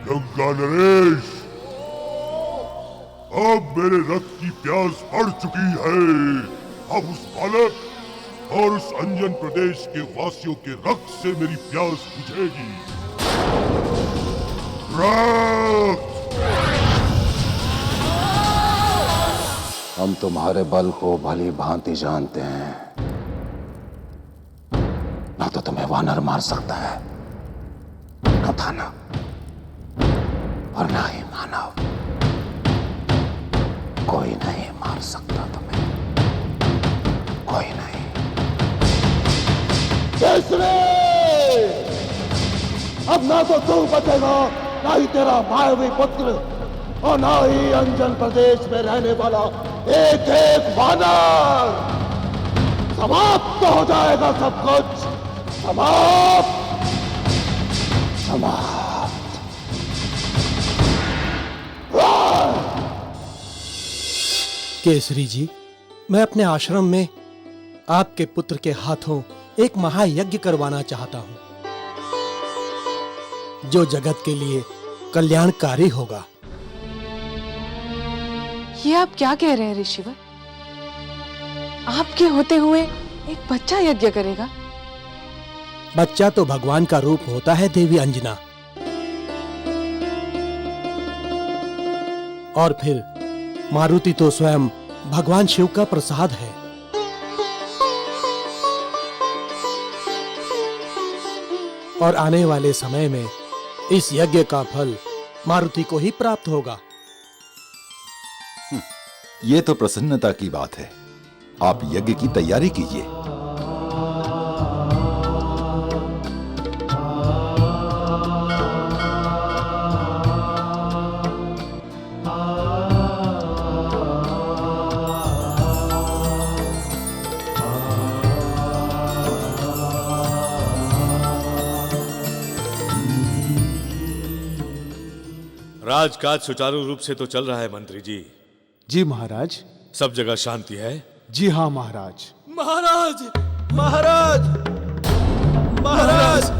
गंगा नरेश, अब मेरे रक्त की प्यास बढ़ चुकी है। अब उस बालक और उस अंजन प्रदेश के वासियों के रक्त से मेरी प्यास बुझेगी। रक्त! हम तुम्हारे बल को भली भांति जानते हैं। ना तो तुम्हें वानर मार सकता है, न थाना, और ना ही मानव। कोई नहीं मार सकता तुम्हें, कोई नहीं। केसरी! अब ना तो तू बचेगा, ना ही तेरा मायावी पुत्र, और ना ही अंजन प्रदेश में रहने वाला एक एक वानर। समाप्त हो जाएगा सब कुछ, समाप्त, समाप्त। केसरी जी, मैं अपने आश्रम में आपके पुत्र के हाथों एक महायज्ञ करवाना चाहता हूं, जो जगत के लिए कल्याणकारी होगा। ये आप क्या कह रहे हैं ऋषिवर? आपके होते हुए एक बच्चा यज्ञ करेगा? बच्चा तो भगवान का रूप होता है देवी अंजना। और फिर मारुति तो स्वयं भगवान शिव का प्रसाद है। और आने वाले समय में इस यज्ञ का फल मारुति को ही प्राप्त होगा। ये तो प्रसन्नता की बात है। आप यज्ञ की तैयारी कीजिए। राजकाज सुचारू रूप से तो चल रहा है मंत्री जी। जी महाराज। सब जगह शांति है? जी हाँ महाराज। महाराज, महाराज, महाराज,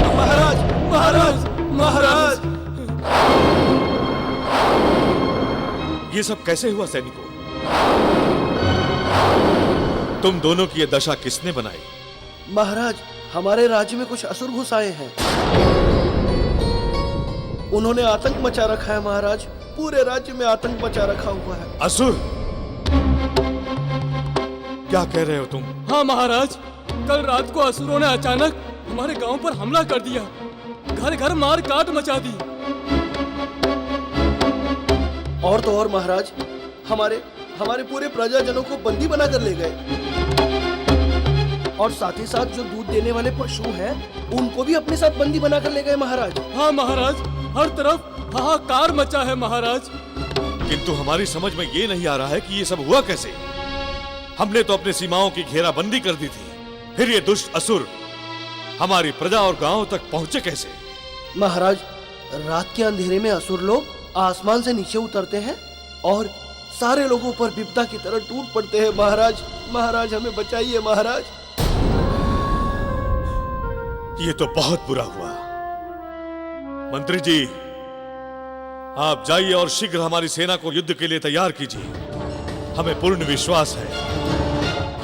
महाराज, महाराज, महाराज। ये सब कैसे हुआ सैनिकों? तुम दोनों की ये दशा किसने बनाई? महाराज, हमारे राज्य में कुछ असुर घुस आए हैं। उन्होंने आतंक मचा रखा है महाराज। पूरे राज्य में आतंक मचा रखा हुआ है। असुर? क्या कह रहे हो तुम? हाँ महाराज, कल रात को असुरों ने अचानक हमारे गांव पर हमला कर दिया। घर घर मार काट मचा दी। और तो और महाराज, हमारे पूरे प्रजाजनों को बंदी बनाकर ले गए। और साथ ही साथ जो दूध देने वाले पशु हैं, उनको भी अपने साथ बंदी बनाकर ले गए महाराज। हाँ महाराज, हर तरफ हाहाकार मचा है महाराज। किंतु हमारी समझ में ये नहीं आ रहा है कि ये सब हुआ कैसे। हमने तो अपने सीमाओं की घेराबंदी कर दी थी, फिर ये दुष्ट असुर हमारी प्रजा और गांव तक पहुंचे कैसे? महाराज, रात के अंधेरे में असुर लोग आसमान से नीचे उतरते हैं और सारे लोगों पर विपदा की तरह टूट पड़ते हैं। महाराज, महाराज हमें बचाइए महाराज। ये तो बहुत बुरा हुआ। मंत्री जी, आप जाइए और शीघ्र हमारी सेना को युद्ध के लिए तैयार कीजिए। हमें पूर्ण विश्वास है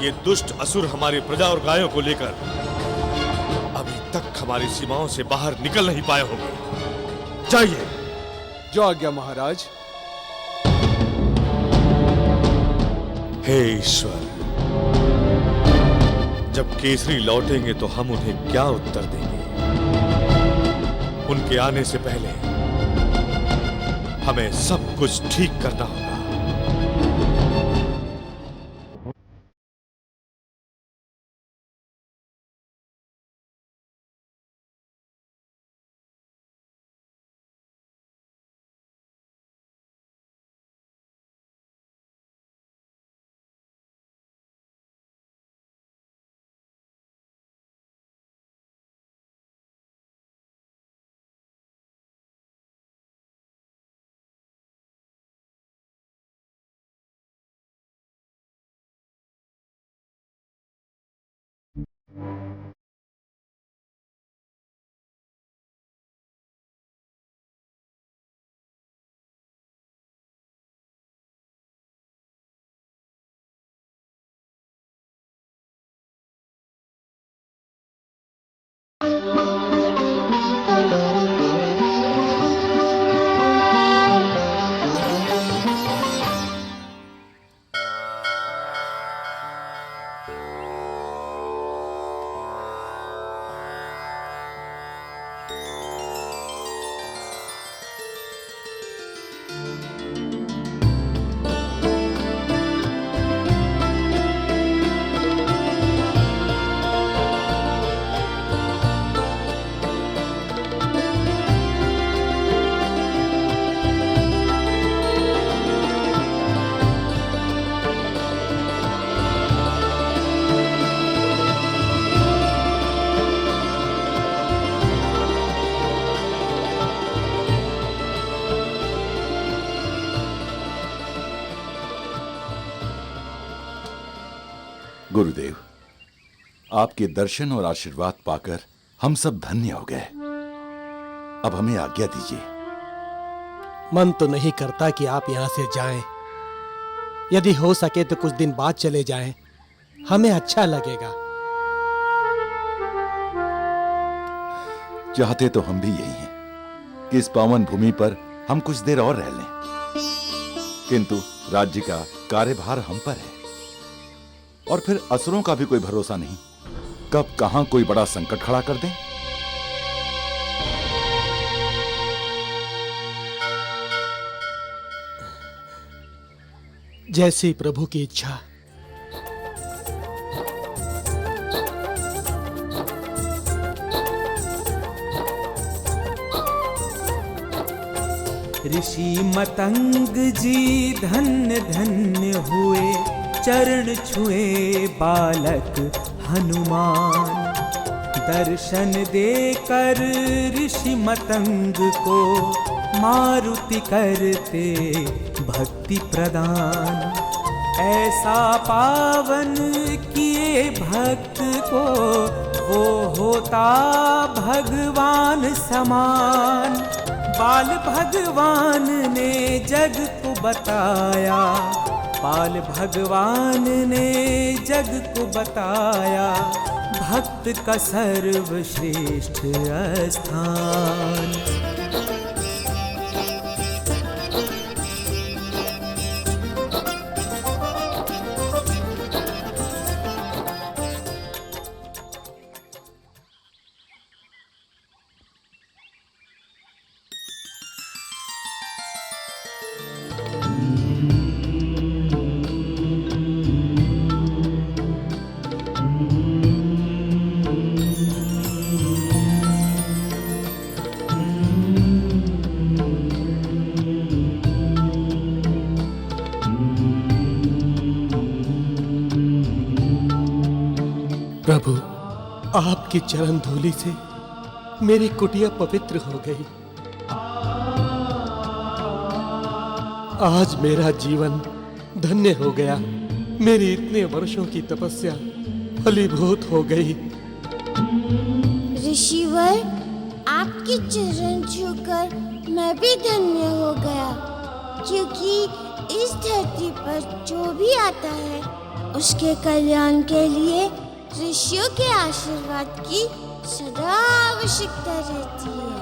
ये दुष्ट असुर हमारी प्रजा और गायों को लेकर अभी तक हमारी सीमाओं से बाहर निकल नहीं पाए होंगे। जाइए। जो आज्ञा महाराज। हे ईश्वर, जब केसरी लौटेंगे तो हम उन्हें क्या उत्तर देंगे? उनके आने से पहले हमें सब कुछ ठीक करना होगा। गुरुदेव, आपके दर्शन और आशीर्वाद पाकर हम सब धन्य हो गए। अब हमें आज्ञा दीजिए। मन तो नहीं करता कि आप यहां से जाएं। यदि हो सके तो कुछ दिन बाद चले जाएं, हमें अच्छा लगेगा। चाहते तो हम भी यही हैं कि इस पावन भूमि पर हम कुछ देर और रह लें, किंतु राज्य का कार्यभार हम पर है और फिर असुरों का भी कोई भरोसा नहीं, कब कहां कोई बड़ा संकट खड़ा कर दें। जैसी प्रभु की इच्छा। ऋषि मतंग जी धन्य धन्य हुए, चरण छुए बालक हनुमान। दर्शन देकर ऋषि मतंग को मारुति करते भक्ति प्रदान। ऐसा पावन किए भक्त को वो होता भगवान समान। बाल भगवान ने जग को बताया, बाल भगवान ने जग को बताया, भक्त का सर्वश्रेष्ठ स्थान। प्रभु, आपकी चरण धूलि से मेरी कुटिया पवित्र हो गई। आज मेरा जीवन धन्य हो गया। मेरी इतने वर्षों की तपस्या फलीभूत हो गई। ऋषिवर, आपके चरण छूकर मैं भी धन्य हो गया, क्योंकि इस धरती पर जो भी आता है उसके कल्याण के लिए ऋषियों के आशीर्वाद की सदा आवश्यकता रहती है।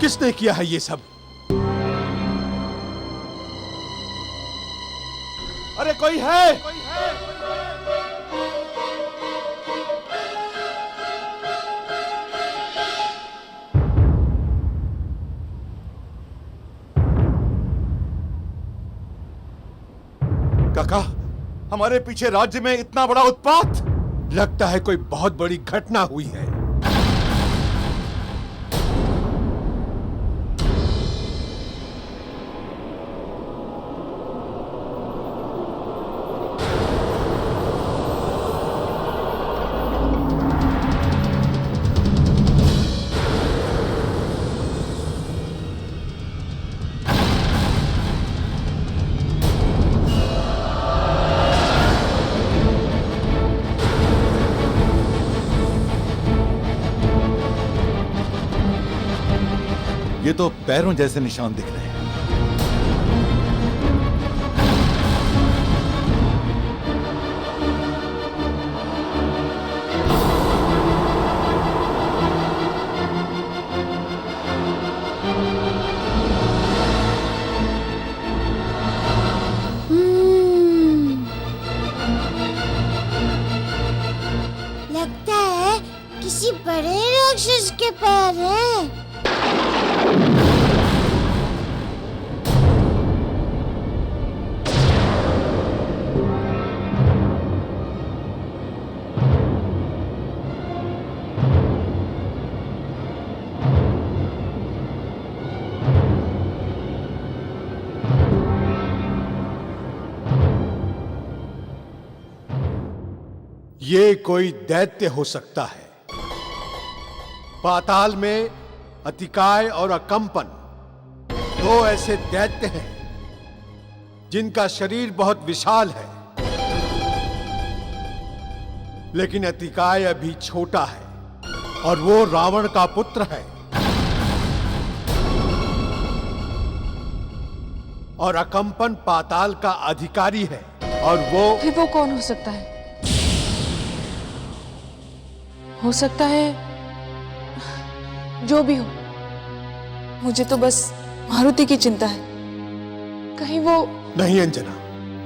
किसने किया है ये सब? अरे कोई है? काका, हमारे पीछे राज्य में इतना बड़ा उत्पात? लगता है कोई बहुत बड़ी घटना हुई है। ये तो पैरों जैसे निशान दिख रहे हैं। बड़े राक्षस के पैर हैं। ये कोई दैत्य हो सकता है। पाताल में अतिकाय और अकंपन दो ऐसे दैत्य हैं जिनका शरीर बहुत विशाल है, लेकिन अतिकाय अभी छोटा है और वो रावण का पुत्र है। और अकंपन पाताल का अधिकारी है और फिर वो कौन हो सकता है? हो सकता है जो भी हो, मुझे तो बस मारुति की चिंता है। कहीं वो नहीं अंजना,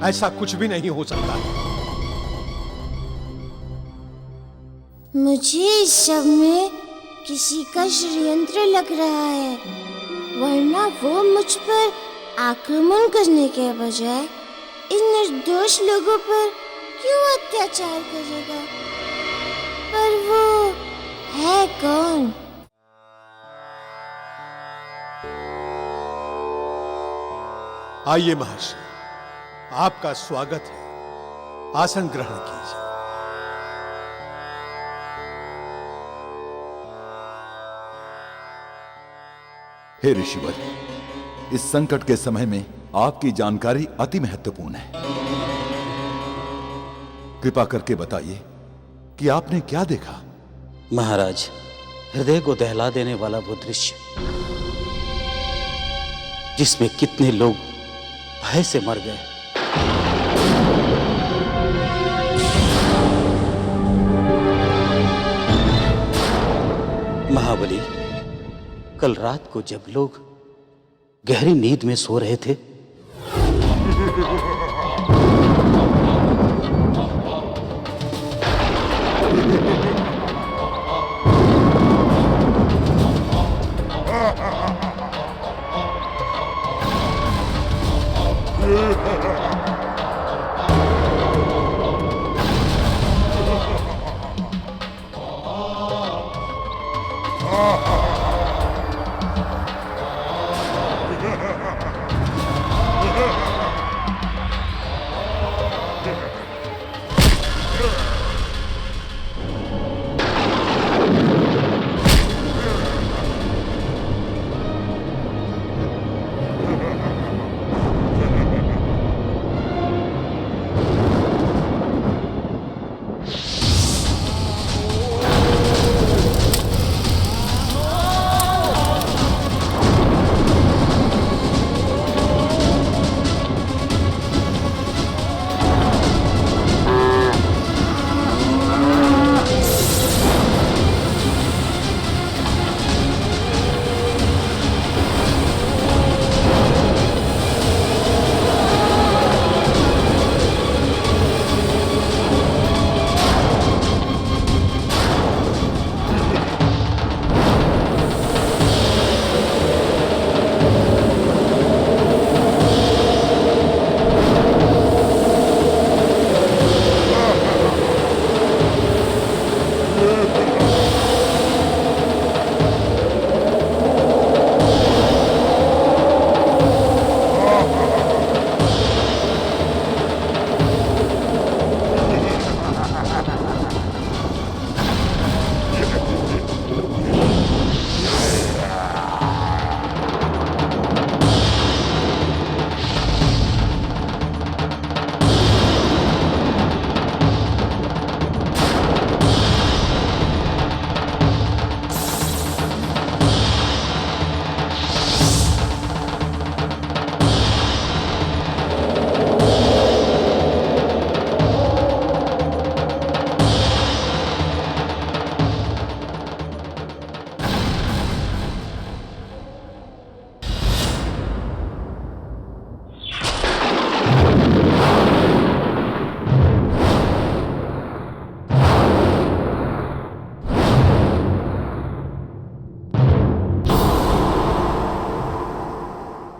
ऐसा कुछ भी नहीं हो सकता है। मुझे इस सब में किसी का षड्यंत्र लग रहा है, वरना वो मुझ पर आक्रमण करने के बजाय इन निर्दोष लोगों पर क्यों अत्याचार करेगा? पर वो है कौन? आइए महर्षि, आपका स्वागत है। आसन ग्रहण कीजिए। हे ऋषिवर, इस संकट के समय में आपकी जानकारी अति महत्वपूर्ण है। कृपा करके बताइए कि आपने क्या देखा? महाराज, हृदय को दहला देने वाला वो दृश्य जिसमें कितने लोग भय से मर गए। महाबली, कल रात को जब लोग गहरी नींद में सो रहे थे,